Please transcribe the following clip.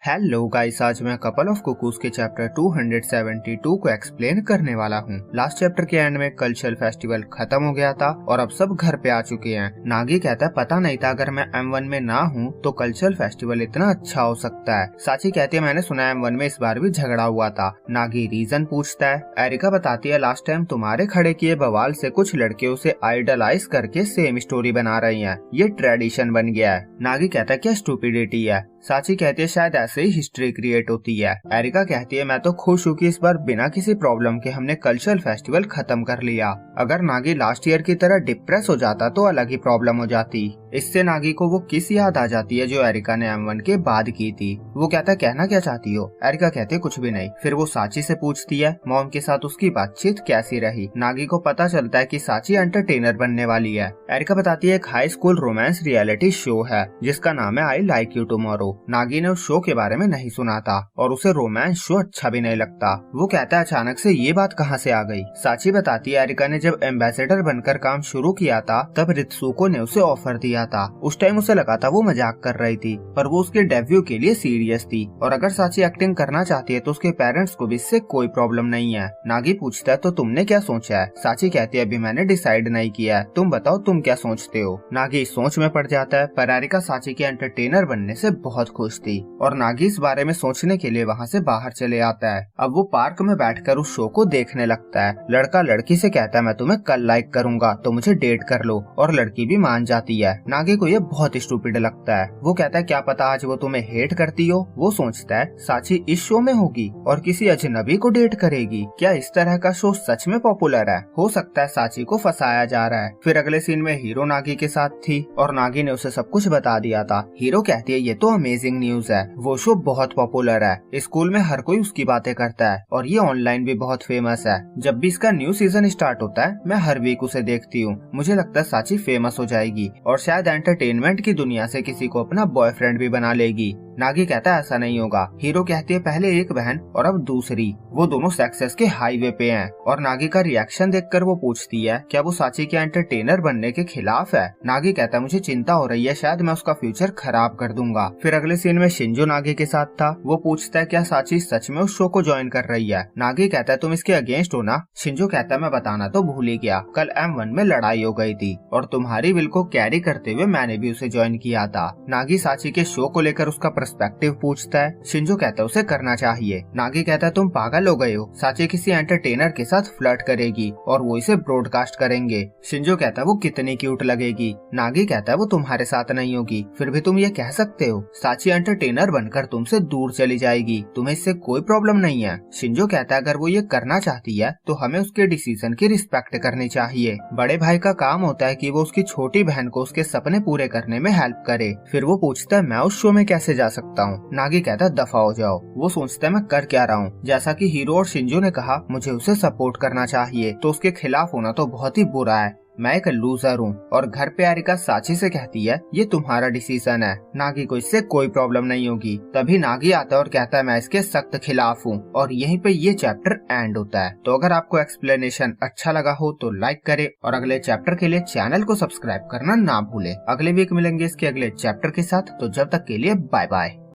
Hello guys, आज मैं couple of cuckoos के चैप्टर 272 को एक्सप्लेन करने वाला हूँ। लास्ट चैप्टर के एंड में कल्चरल फेस्टिवल खत्म हो गया था और अब सब घर पे आ चुके हैं। नागी कहता है पता नहीं था अगर मैं M1 में ना हूँ तो कल्चरल फेस्टिवल इतना अच्छा हो सकता है। साची कहती है मैंने सुना M1 में इस बार भी झगड़ा हुआ था। नागी रीजन पूछता है। एरिका बताती है लास्ट टाइम तुम्हारे खड़े किए बवाल से कुछ लड़के उसे आइडलाइज करके सेम स्टोरी बना रही है, ये ट्रेडिशन बन गया है। नागी कहता है क्या स्टूपिडिटी है। साची कहती है शायद ऐसे ही हिस्ट्री क्रिएट होती है। एरिका कहती है मैं तो खुश हूँ कि इस बार बिना किसी प्रॉब्लम के हमने कल्चरल फेस्टिवल खत्म कर लिया। अगर नागी लास्ट ईयर की तरह डिप्रेस हो जाता तो अलग ही प्रॉब्लम हो जाती। इससे नागी को वो किस याद आ जाती है जो एरिका ने M1 के बाद की थी। वो कहता है कहना क्या चाहती हो। एरिका कहती है कुछ भी नहीं। फिर वो साची से पूछती है मॉम के साथ उसकी बातचीत कैसी रही। नागी को पता चलता है कि साची एंटरटेनर बनने वाली है। एरिका बताती है एक high school romance reality show है जिसका नाम है I like you tomorrow. Nagi ने उस शो के बारे में नहीं सुना था और उसे रोमांस शो अच्छा भी नहीं लगता। वो कहता है अचानक से ये बात कहाँ से आ गई। साची बताती है एरिका ने जब एम्बेसडर बनकर काम शुरू किया था तब रित्सुको ने उसे ऑफर दिया था। उस टाइम उसे लगा था वो मजाक कर रही थी पर वो उसके डेब्यू के लिए सीरियस थी और अगर साची एक्टिंग करना चाहती है तो उसके पेरेंट्स को भी इससे कोई प्रॉब्लम नहीं है। नागी पूछता है तो तुमने क्या सोचा है। साची कहती है अभी मैंने डिसाइड नहीं किया है, तुम बताओ तुम क्या सोचते हो। नागी सोच में पड़ जाता है पर एरिका साची के एंटरटेनर बनने से बहुत खुश थी और नागी इस बारे में सोचने के लिए वहाँ से बाहर चले आता है। अब वो पार्क में बैठकर उस शो को देखने लगता है। लड़का लड़की से कहता है मैं तुम्हें कल लाइक करूंगा तो मुझे डेट कर लो और लड़की भी मान जाती है। नागी को ये बहुत स्टूपिड लगता है। वो कहता है क्या पता आज वो तुम्हें हेट करती हो। वो सोचता है साची इस शो में होगी और किसी अजनबी को डेट करेगी। क्या इस तरह का शो सच में पॉपुलर है। हो सकता है साची को फंसाया जा रहा है। फिर अगले सीन में हीरो नागी के साथ थी और नागी ने उसे सब कुछ बता दिया था। हीरो कहती है ये तो अमेजिंग न्यूज है, वो शो बहुत पॉपुलर है, स्कूल में हर कोई उसकी बातें करता है और ये ऑनलाइन भी बहुत फेमस है। जब भी इसका न्यू सीजन स्टार्ट होता है मैं हर वीक उसे देखती हूँ। मुझे लगता है साची फेमस हो जाएगी और शायद एंटरटेनमेंट की दुनिया से किसी को अपना बॉयफ्रेंड भी बना लेगी। नागी कहता है ऐसा नहीं होगा। हीरो कहती है पहले एक बहन और अब दूसरी, वो दोनों सक्सेस के हाईवे पे हैं। और नागी का रिएक्शन देखकर वो पूछती है क्या वो साची के एंटरटेनर बनने के खिलाफ है। नागी कहता है मुझे चिंता हो रही है, शायद मैं उसका फ्यूचर खराब कर दूंगा। फिर अगले सीन में शिंजो नागी के साथ था। वो पूछता है क्या साची सच में उस शो को ज्वाइन कर रही है। नागी कहता है तुम इसके अगेंस्ट हो ना। शिंजो कहता है मैं बताना तो भूल ही गया, कल M1 में लड़ाई हो गई थी और तुम्हारी विल को कैरी करते हुए मैंने भी उसे ज्वाइन किया था। नागी साची के शो को लेकर उसका पर्सपेक्टिव पूछता है। शिंजो कहता है उसे करना चाहिए। नागी कहता है तुम पागल हो गए हो, साची किसी एंटरटेनर के साथ फ्लर्ट करेगी और वो इसे ब्रॉडकास्ट करेंगे। शिंजो कहता है वो कितनी क्यूट लगेगी। नागी कहता है वो तुम्हारे साथ नहीं होगी, फिर भी तुम ये कह सकते हो साची एंटरटेनर बनकर तुमसे दूर चली जाएगी, तुम्हें इससे कोई प्रॉब्लम नहीं है। शिंजो कहता है अगर वो ये करना चाहती है तो हमें उसके डिसीजन की रिस्पेक्ट करनी चाहिए। बड़े भाई का काम होता है कि वो उसकी छोटी बहन को उसके सपने पूरे करने में हेल्प करे। फिर वो पूछता है मैं उस शो में कैसे जा सकता हूँ। नागी कहता है दफा हो जाओ। वो सोचता है मैं कर क्या रहा हूँ। जैसा कि हीरो और शिंजो ने कहा मुझे उसे सपोर्ट करना चाहिए तो उसके खिलाफ होना तो बहुत ही बुरा है, मैं एक लूजर हूँ। और घर पे एरिका साची से कहती है ये तुम्हारा डिसीजन है, नागी को इससे कोई प्रॉब्लम नहीं होगी। तभी नागी आता है और कहता है मैं इसके सख्त खिलाफ हूँ और यहीं पे ये चैप्टर एंड होता है। तो अगर आपको एक्सप्लेनेशन अच्छा लगा हो तो लाइक करे और अगले चैप्टर के लिए चैनल को सब्सक्राइब करना ना भूले। अगले वीक मिलेंगे इसके अगले चैप्टर के साथ, तो जब तक के लिए बाय बाय।